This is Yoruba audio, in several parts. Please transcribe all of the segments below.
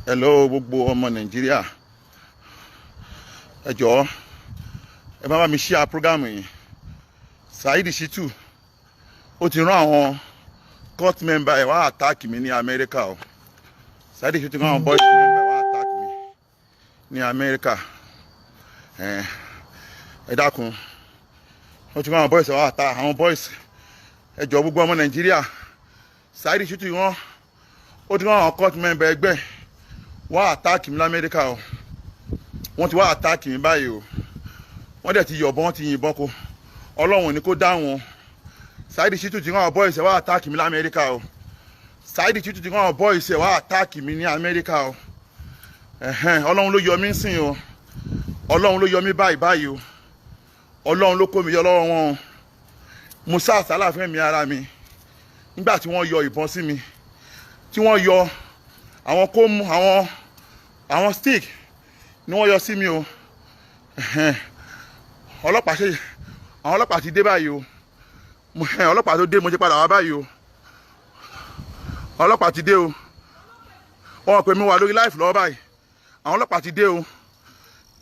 Hello gbogbo ọmọ Nàìjíríà, ẹ jọ̀ọ́ ẹ bá mi share program yìí. Saheed Shittu ó ti rán àwọn court member ẹ̀ wá attack mi ní America o. Saheed Shittu rán àwọn boys member wá attack mi ní America. Ẹ dákun, ó ti rán àwọn boys wá attack àwọn boys. Ẹ jọ̀ọ́ gbogbo ọmọ Nàìjíríà, Saheed Shittu rán ó ti rán àwọn court member ẹgbẹ́ wá attack mi ní America o. Wọ́n ti wá attack mi báyìí o. Wọ́n dẹ̀ ti yọ̀bọ̀n, wọ́n ti yìnbọn kó. Ọlọ́run ní kó dá wọn. Saheed Shittu ti rán àwọn boys wá attack mi ní America o. Saheed Shittu ti rán àwọn boys wá attack mi ní America o. Ọlọ́run ló yọ mí sìn o. Ọlọ́run ló yọ mí báyìí o. Ọlọ́run ló kó mi yọ lọ́wọ́ wọn o. Mo sá àsálà fún ẹ̀mí ara mi nígbà tí wọ́n yọ ìbọn sí mi, tí wọ́n yọ àwọn kó mú àwọn stick ni wọ́n yọ sí mi o. Ọlọ́pàá ṣe àwọn ọlọ́pàá ti dé báyìí o. Ọlọ́pàá tó dé mo ṣe padà wá báyìí o. Ọlọ́pàá ti dé o. Wọ́n pè mí wà lórí live lọ́wọ́ báyìí. Àwọn ọlọ́pàá ti dé o.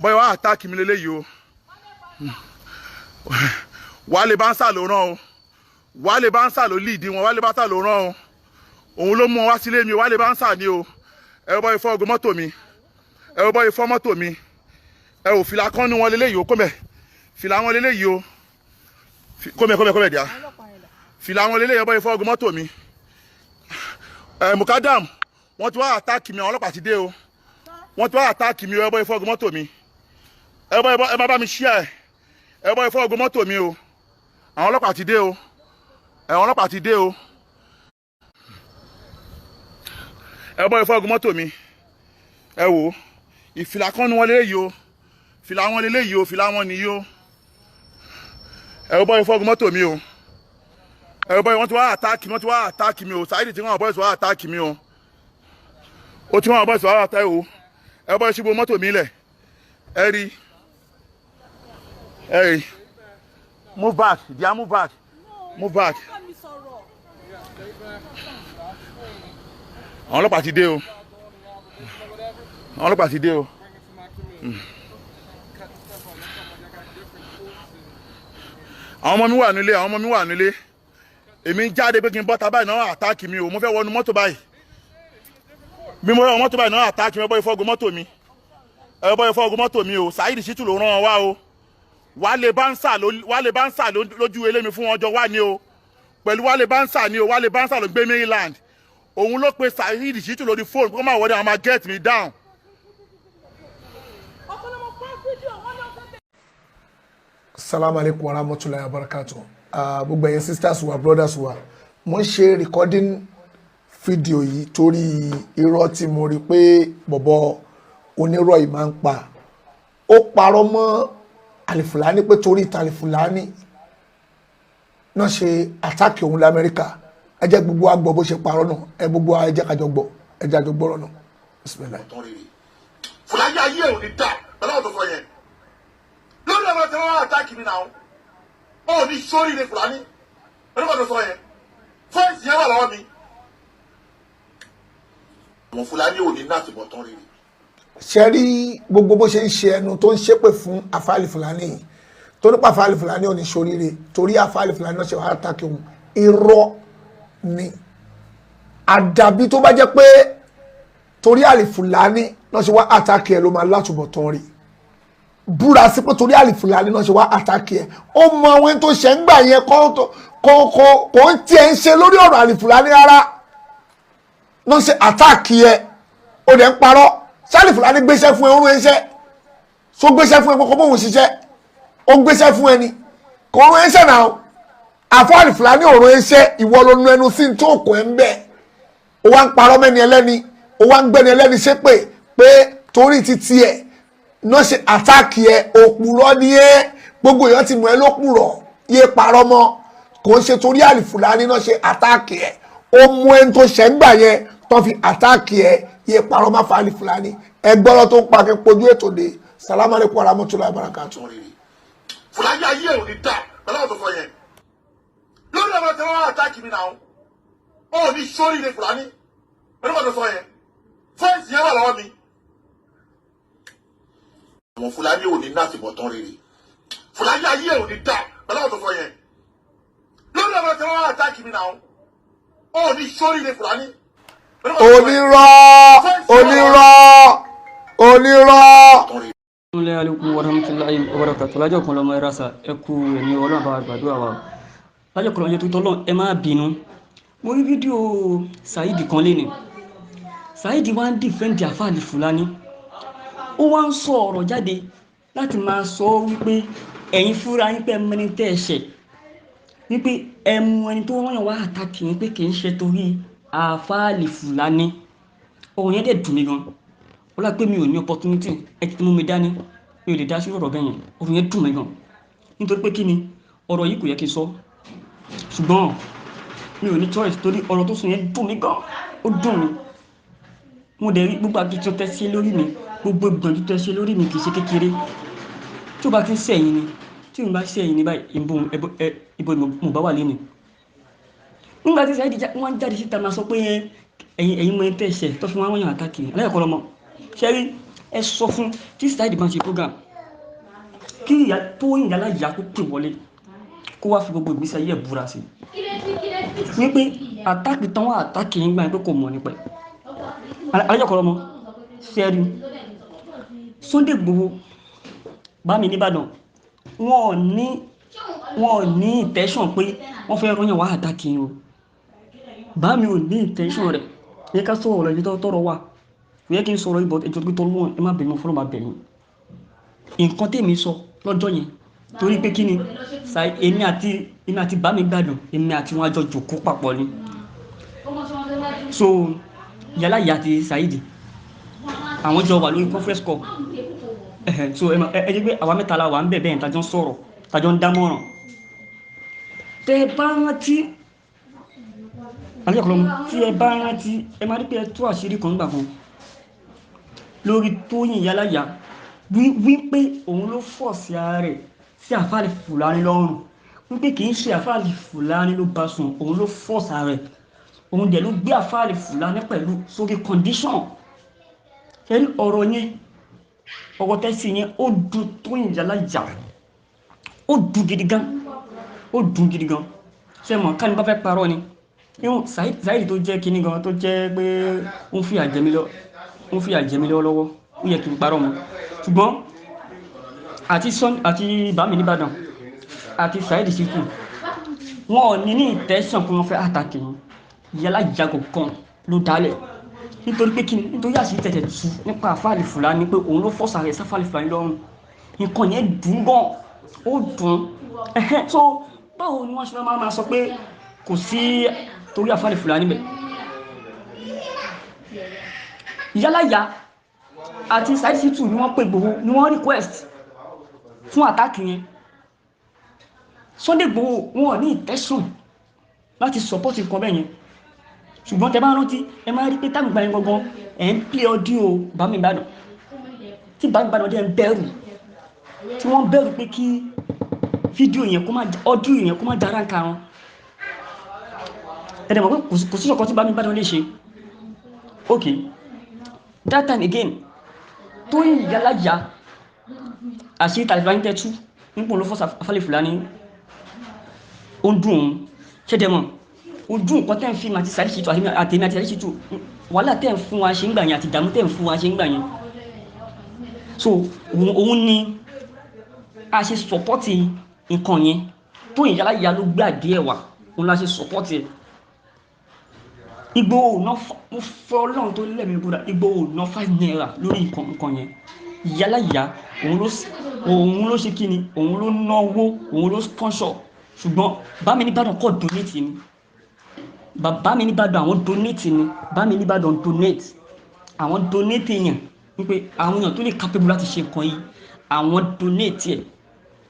Bọ́yọ̀ wá attack mi lélẹ́yìí o. Wálé Bánsà ló rán o. Wálé Bánsà ló lead wọn. Wálé Bánsà ló rán o. Òun ló mú wọn wá sílé mi o. Wálé Bánsà ni o. Ẹ bọ́ ifọ̀ ogun mọ́tò mi. Ẹ bọ́ ifọ̀ mọ́tò mi. Ẹ ò fìlà kan ní wọn lélẹ́yìí o. Kọ́mẹ̀ fìlà wọn lélẹ́yìí o. Kọ́mẹ̀ díà. Fìlà wọn lélẹ́yìí. Ẹ bọ́ ifọ̀ ogun mọ́tò mi. Mukadam wọ́n ti wá attack mi. Àwọn ọlọ́pàá ti dé o. Wọ́n ti wá attack mi o. Ẹ bọ́ ifọ̀ ogun mọ́tò mi. Ẹ má bá mi share. Ẹ bọ́ ifọ̀ ogun mọ́tò mi o. Àwọn ọlọ́pàá ti dé o. Àwọn ọlọ́pàá ti dé o. Ẹ bọ́ ifọ̀ ogun mọ́tò mi. Ẹ wò ìfìlà kan ní wọn lélẹ́yìí o. Fìlà wọn lélẹ́yìí o. Fìlà wọn nìyí o. Ẹ bọ́ ifọ̀ ogun mọ́tò mi o. Ẹ bọ́ wọ́n ti wá attack mi. Wọ́n ti wá attack mi o. Saheed ti rán àwọn boys wá attack mi o. Ó ti rán àwọn boys wá attack o. Ẹ bọ́ ìṣubú mọ́tò mi lẹ̀. Ẹ rí. Move back. Dear, move back. Move back. Àwọn ọlọ́pàá ti dé o. Àwọn ọlọ́pàá ti dé o. Àwọn ọmọ mi wà nílé. Àwọn ọmọ mi wà nílé. Èmi ń jáde pé kí n bọ́ta báyìí náà attack mi o. Mo fẹ́ wọnú mọ́tò báyìí. Bí mo rẹ̀ wọ mọ́tò báyìí náà attack mi. Ẹ bọ́ ifọ̀ ogun mọ́tò mi. Ẹ bọ́ ifọ̀ ogun mọ́tò mi o. Saheed Shittu ló rán wọn wá o. Wálé Bánsà lójú elémi fún ọjọ́ wá ní o. Pẹ̀lú Wálé Bánsà ní o. Wálé Bánsà ló gbé Maryland. Òun ló pe Saheed Shittu lórí fóònù kó máa wọlé àwọn máa get me down. Assalamu alaikum warahmatullahi wabarakatuh. Gbogbo ẹ̀yin sisters wa brothers wa, mo ń ṣe recording fídíò yìí torí irọ́ tí mo rí pé bọ̀bọ̀ onírọ́ yìí máa ń pa. Ó parọ́ mọ́ Fulani pé torí Fulani náà ṣe attack òun l'Amẹ́ríkà. Ẹ jẹ́ gbogbo wa gbọ́ bó ṣe parọ́ náà. Ẹ gbogbo wa ẹ jẹ́ ká jọ gbọ́. Ẹ jẹ́ ká jọ gbọ́rọ̀ náà. Bismillah. Fulani ayé ò ní dá ọlọ́run tó sọ yẹn. Lórí ọmọ tí wọ́n attack mi náà. Ó ní sórí ní Fulani. Ọlọ́run tó sọ yẹn. Fọ́ọ̀sì yẹn wà lọ́wọ́ mi. Àwọn Fulani ò ní láti bọ̀ tán rírì. Ṣé rí gbogbo bó ṣe ń ṣe ẹnu tó ń ṣépè fún Fulani tó nípa Fulani ò ní ṣoríire torí Fulani náà ṣe wà látàkì òun irọ́ ni. Àdàbí tó bá jẹ́ pé torí Fulani náà ṣe wá àtàkì ẹ̀ ló máa látúbọ̀ tán rí. Búra sí pé torí Fulani náà ṣe wá àtàkì ẹ̀. Ó mọ àwọn tó ṣe ń gbà yẹn kò ń tiẹ̀ ń ṣe lórí ọ̀rọ̀ Fulani rárá. Náà ṣe àtàkì ẹ̀ ó dẹ̀ ń parọ́. Fulani gbéṣẹ́ fún ẹ orún ẹṣẹ́ so gbéṣẹ́ fún ẹ kọ́kọ́ bóun ṣiṣẹ́ ó gbéṣẹ́ fún ẹni kò orún ẹṣẹ́ náà àfọ́ Fulani orún ẹṣẹ́ ìwọ ló nu ẹnu sí tó kò ẹ ń bẹ̀ ó wá ń parọ́ mẹ́ni ẹlẹ́ni ó wá ń gbẹ́ni ẹlẹ́ni ṣépè pé torí títí ẹ̀ náà ṣe àtáàkì ẹ̀ òpùrọ́ ni ẹ́ gbogbo èèyàn ti mọ̀ ẹ́ lópùrọ́ yé parọ́ mọ́ kò ń ṣe torí Fulani náà ṣe àtáàkì ẹ̀ ó mú ẹni tó ṣẹ́ ń gbà yẹn tó fi àtáàkì ẹ̀ yé parọ́ má fa Fulani ẹgbọ́rọ̀ tó ń pa kí n pojú ètò dé. Salamu alaikum warahmatullahi wabarakatuh. Fulani ayé ò ní dá ọlọ́run tó sọ yẹn. Lórí ọmọ tí wọ́n attack mi náà. Ó ní sórí ní Fulani. Ọlọ́run tó sọ yẹn. fẹ́ǹsì yẹn wà lọ́wọ́ mi. àwọn Fúlàní ò ní láti bọ̀ tán rere Fúlàní ayé ò ní dá pẹ̀lú àwọn tó sọ yẹn lórí ọ̀rọ̀ tí wọ́n wá àtàkì mi náà ó ní sórí ní Fúlàní. onírọ́. Assalamu alaikum warahmatullahi wabarakatuh. Lájọ́ kan lọ́mọ ẹ̀rásà ẹkú ẹ̀mí ọlọ́run bá gbàdúrà wa. Lájọ́ kan lọ́mọ tó tọ́lọ́ ẹ má bínú. Mo rí fídíò Saidi kan léni. Saidi wá ń dìfẹ́ǹdì àfáàlì Fulani. Ó wá ń sọ ọ̀rọ̀ jáde láti máa sọ wípé ẹ̀yin fúnra yín pé ẹmẹni tẹ́ ẹ̀ṣẹ̀. Wípé ẹmu ẹni tó wọ́n yàn wá àtàkì yín pé kì í ṣe torí àfáàlì Fulani. Ọ̀rọ̀ yẹn dẹ̀ dùn mí gan. Ó lá pé mi ò ní opportunity ẹ ti mú mi dání mi ò lè dá sí ọ̀rọ̀ bẹ́yẹn ọ̀rọ̀ yẹn dùn mí gan nítorí pé kí ni ọ̀rọ̀ yìí kò yẹ kí n sọ ṣùgbọ́n mi ò ní choice torí ọ̀rọ̀ tó sọ yẹn dùn mí gan ó dùn mí mo dẹ̀ rí gbogbo àti tó tẹ́ sí lórí mi gbogbo ìgbọ̀njú tẹ́ sí lórí mi kì í ṣe kékeré tí ó bá ti ń sẹ́yìn ni tí mo bá sẹ́yìn ní báyìí ibo mo bá wà lẹ́nu nígbà tí Saidi wọ́n jáde síta máa sọ pé ẹ̀yin mọ̀ ẹ́ tẹ́ ẹ̀ṣẹ̀ tó fi wọ́n yàn àtàkì aláìkọ́ lọ́mọ ṣẹ́rí ẹ sọ fún tí Saidi bá ń ṣe program kí ìyá tó ìyálà ìyá kó pè wọlé kó wá fi gbogbo ìgbésí ayé ẹ̀ búra sí wípé àtàkì tán wà àtàkì yín gbà pé kò mọ̀ nípa ẹ̀ alájọkọ̀ lọ́mọ ṣẹ́rí Sunday Igboho bá mi nìbàdàn wọn ò ní intention pé wọ́n fẹ́ rọ́yàn wá àtàkì yín o bá mi ò ní intention rẹ̀ yẹ ká sọ̀rọ̀ lẹ́yìn tó tọrọ wà kò yẹ kí n sọ̀rọ̀ ibọ̀ ẹjọ́ pé tọ́lọ́wọ́n ẹ má bẹ̀rẹ̀ fọ́lọ́ máa bẹ̀rẹ̀ nǹkan tèmi sọ lọ́jọ́ yẹn torí pé kí ni èmi àti bá mi gbádùn èmi àti wọn àjọ jòkó papọ̀ ni so yálà ìyá àti Saidi àwọn jọ wà lórí conference call so ẹ jẹ́ pé àwa mẹ́ta la wà ń bẹ̀ bẹ́ẹ̀ tàjọ́ ń sọ̀rọ̀ tàjọ́ ń dámọ̀ràn tẹ bá rántí alẹ́kọ̀ọ́lọ́mù tí ẹ bá rántí ẹ máa rí pé ẹ tó àṣírí kan nígbà kan lórí Tóyìn yálàyà wípé òun ló fọ̀ sí ara rẹ̀ sí àfáàlì Fulani lọ́rùn wípé kì í ṣe àfáàlì Fulani ló bá sùn òun ló fọ̀ sí ara rẹ̀ òun dẹ̀ ló gbé àfáàlì Fulani pẹ̀lú sórí condition ẹni ọ̀rọ̀ yẹn ọ̀rọ̀ tẹ́sí yẹn ó dùn Tóyìn yálàyà ó dùn gidi gan ṣe mọ̀ ká ní bá fẹ́ parọ́ ni ihun Saidi tó jẹ́ kíní gan tó jẹ́ pé ó ń fi àjẹmí lọ́wọ́ ó yẹ kí n parọ́ mọ́ ṣùgbọ́n àti bàmí nìbàdàn àti Saidi Titu wọn ò ní ìtẹ́sàn pé wọ́n fẹ́ àtàkì yálà ìjago kan ló dálẹ̀ nítorí pé kíni nítorí àṣírí tẹ̀tẹ̀ tú nípa àfáàlì Fulani pé òun ló fọ́sà rẹ̀ sáfáàlì Fulani lọ́rùn nǹkan yẹn dùn gan ó dùn so báwo ni wọ́n ṣe máa sọ pé kò sí torí àfáàlì Fulani bẹ̀ yálàyà àti Saidi Titu ni wọ́n pè Igboho ni wọ́n request fún àtàkì yẹn Sunday Igboho wọn ní ìtẹ́sùn láti support nǹkan bẹ́ẹ̀ yẹn ṣùgbọ́n tẹ bá rántí ẹ máa rí pé tágbà yẹn gangan ẹ̀ ń play audio Bami Ìbàdàn tí Bami Ìbàdàn dẹ̀ ń bẹ̀rù tí wọ́n bẹ̀rù pé kí fídíò yẹn audio yẹn kó má dára ń karùn ẹ̀dẹ̀ mọ̀ pé kò sí ọkọ̀ tí Bami Ìbàdàn lè ṣe ok that time again Tóyìn yálàyà àṣírí tàbí tẹ́tú nípò ló fọ́sà àfáàlì Fulani ó ń dùn òun ṣẹ́dẹ̀ mọ̀ ojú nǹkan tẹ́ ń fi àti Saidi Titu àtẹ̀mí àti Saidi Titu wàhálà tẹ́ ń fún wa ṣe ń gbà yẹn àti ìdààmú tẹ́ ń fún wa ṣe ń gbà yẹn so òun ni a ṣe sọpọ́tì nǹkan yẹn Tóyìn yálàyà ló gbé àdé ẹ̀ wá òun la ṣe sọpọ́tì ẹ̀ Igboho ná mo fẹ́ Ọlọ́run tó lẹ́mìí gbọ́dọ̀ Igboho ná 5 naira lórí nǹkan yẹn yálàyà òun ló ṣe kí ni òun ló náwó òun ló sponsor ṣùgbọ́n Bami nìbàdàn kọ́ donate ni Bami nìbàdàn àwọn donate ni Bami nìbàdàn donate àwọn donate yẹn wípé àwọn èèyàn tó lè capable láti ṣe nǹkan yìí àwọn donate ẹ̀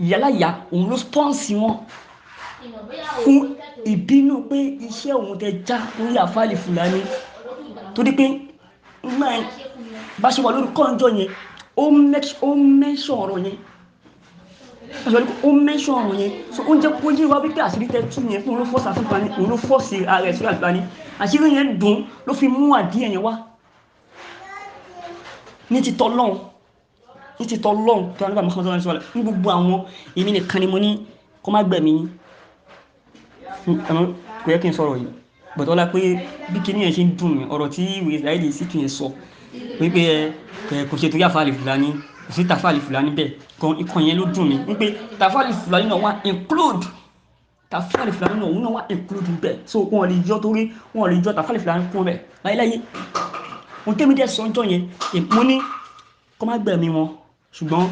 yálàyà òun ló sponsor wọn fún ìbínú pé iṣẹ́ òun tẹ já lórí àfáàlì Fulani torí pé bá ṣe wà lórí kọ́ńjọ́ yẹn ó mẹ́ṣọ̀ ọ̀rọ̀ yẹn so ó ń jẹ́ kó yí wá wípé àṣírí tẹ tú yẹn fún olófọ́sì àfífani olófọ́sì ààrẹ ìṣúra Fulani àṣírí yẹn dùn ló fi mú àdíyẹ yẹn wá ní ti tọ́lọ́run ní ti tọ́lọ́run tó wà nígbà mọ́kànlá sọ́lá ní gbogbo àwọn èmi nìkan ni mo ní kó má gbẹ̀mí kò yẹ kí n sọ̀rọ̀ yìí bọ̀tọ́lá pé bí kí ní ẹ̀ ṣe ń dùn mí ọ̀rọ̀ tí ìwé ìsìláìlì sì tún yẹn sọ wípé kò ṣe torí àfàlì Fúlàní kò sí tàfàlì Fúlàní bẹ́ẹ̀ ikọ̀ yẹn ló dùn mí wípé tàfàlì Fúlàní náà wá include tàfàlì Fúlàní náà òun náà wá include bẹ́ẹ̀ so wọn lè yọ torí wọn lè yọ tàfàlì Fúlàní kún bẹ́ẹ̀ láyéláyé ohun tẹ́mi dẹ́ sọ́jọ́ yẹn mo ní kọ́ má gbẹ̀mí wọn ṣùgbọ́n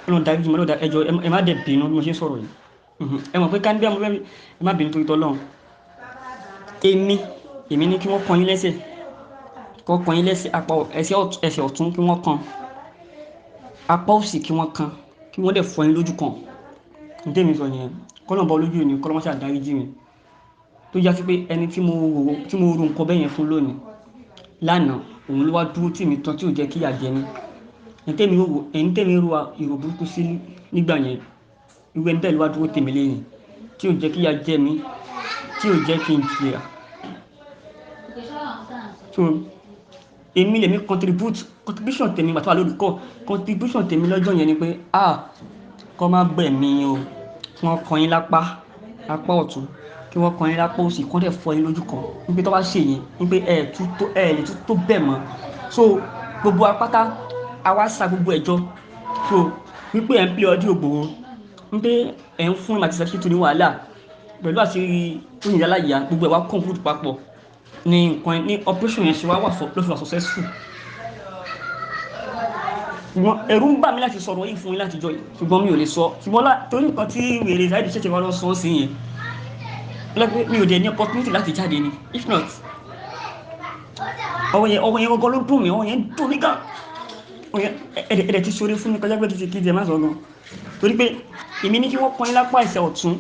ọlọ́run dájú jùmọ̀ lọ́dà ẹjọ́ ẹ má dẹ̀ bínú bí mo ṣe ń sọ̀rọ̀ yìí ẹ mọ̀ pé ká ní bí ọmọ bẹ́ẹ̀ ẹ má bínú torí tọ́lọ́run èmi ní kí wọ́n kàn yín lẹ́sẹ̀ kọ́ kàn yín lẹ́sẹ̀ apá ẹsẹ̀ ọ̀tún kí wọ́n kan apá òsì kí wọ́n kan kí wọ́n dẹ̀ fọ́ yín lójú kan ní tèmi sọ yẹn kọ́lọ́n bọ́ lójú ni kọ́lọ́n ṣe àdárí jí mi tó já sí pé ẹni tí mo ro nǹkan bẹ́ẹ̀ yẹn fún lónìí lánàá òun ló wá dúró tì mí tán tí ò jẹ́ kí ìyà jẹ mí ẹni tèmi ro ìrò burúkú sí nígbà yẹn irú ẹni bẹ́ẹ̀ ló wá dúró tèmi lẹ́yìn tí ò jẹ́ kí ìyà jẹ mí tí ò jẹ́ kí n jìyà so èmi lèmi contribution tèmi gbàtọ́ àlórúkọ contribution tèmi lọ́jọ́ yẹn ni pé kọ́ má gbẹ̀mí o kí wọ́n kàn yín lápá ọ̀tún kí wọ́n kàn yín lápá òsì kọ́ dẹ̀ fọ́ yín lójú kan wípé tó bá ṣe yẹn wípé ẹ lè tún tó bẹ̀ mọ́ so gbogbo apáta àwa sa gbogbo ẹ̀jọ́ so wípé ẹ̀ ń pè ọdún ògbòho wípé ẹ̀ ń fún ìmọ̀ àti ìṣẹ́kí tó ní wàhálà pẹ̀lú Àṣírí tó yìí láláyà gbogbo ẹ̀ wá conclude papọ̀ ní nǹkan ní operation yẹn ṣe wá wà successful ṣùgbọ́n ẹ̀rù ń bà mí láti sọ̀rọ̀ yìí fún yín láti jọ yìí ṣùgbọ́n mi ò lè sọ ṣùgbọ́n torí nǹkan tí wèrè Saheed ṣẹ̀ṣẹ̀ wá lọ sọ sí yẹn lọ́pẹ́ mi ò dẹ̀ ní opportunity láti jáde ni if not ọwọ́ yẹn gọ́gọ́ ló dùn mí ọwọ́ yẹn dùn mí gan ẹ̀dẹ̀ ti ṣoore fún mi kọjá pé ti kí jẹ má sọ gan torí pé èmi ní kí wọ́n kan lápá ẹsẹ̀ ọ̀tún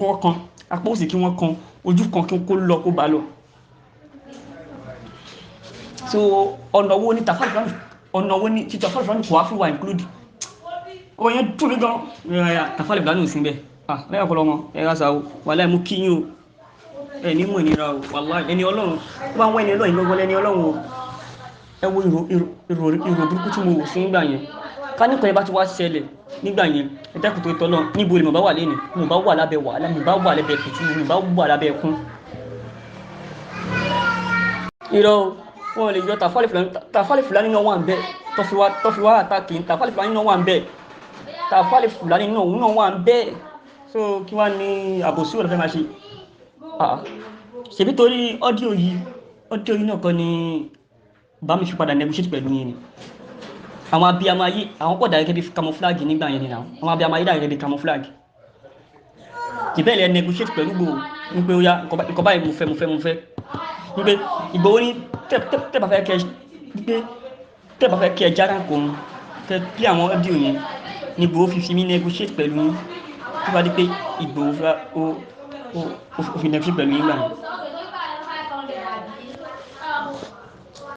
kọ́kọ́ kan apá òsì kí wọ́n kan ojú kan kí kó lọ kó bá lọ so ọ̀nà wo ni tàfàlì Fúlàní kò wá fún wa include ọwọ́ yẹn dùn mí gan tàfàlì Fúlàní ò sí bẹ́ẹ̀ lẹ́yìn ọ̀pọ̀lọpọ̀ ẹ̀rọ àṣà o wàláhì mú kíyìn o ẹni mọ̀ ìnira o wàláhì ẹni ọlọ́run tó bá ń wá ẹni ọlọ́run gbọ́gbọ́ lẹ́ni ọlọ́run o ẹ wo ìrò burúkú tí mo wò sí nígbà yẹn ká nípa ẹ bá ti wá ṣẹlẹ̀ nígbà yẹn ẹ dẹ́kun tó tọ́lọ́ níbo ni mo bá wà lẹ́nu mo bá wà lábẹ́ wàhálà mo bá wà lábẹ́ fìtí mo bá wà lábẹ́ ẹkún irọ́ wọn lè yọ tàfàlì Fúlàní náà wà ń bẹ́ tó fi wá àtàkì tàfàlì Fúlàní náà wà ń bẹ́ tàfàlì Fúlàní náà òun náà wà ń bẹ́ so kí wá ní àbòsí wọ́n fẹ́ máa ṣe ṣèbí torí ọ́díò yìí náà kọ́ ni bá mi fi padà negotiate pẹ̀lú yìí ni àwọn abiyamọ ayé àwọn pọ̀ dà gẹ́gẹ́ bí camouflage nígbà yẹn ni náà àwọn abiyamọ ayé dà gẹ́gẹ́ bí camouflage ìbẹ́ẹ̀lẹ̀ negotiate pẹ̀lú Ìgbòho wípé ó yá nǹkan báyìí mo fẹ́ wípé Ìgbòho ní tẹ́bà fẹ́ kí ẹ jára kò ń tẹ́ pí àwọn ọ́díò yẹn ní Ìgbòho fi mí negotiate pẹ̀lú yín tó bá dé pé Ìgbòho ó fi negotiate pẹ̀lú yín gbà yẹn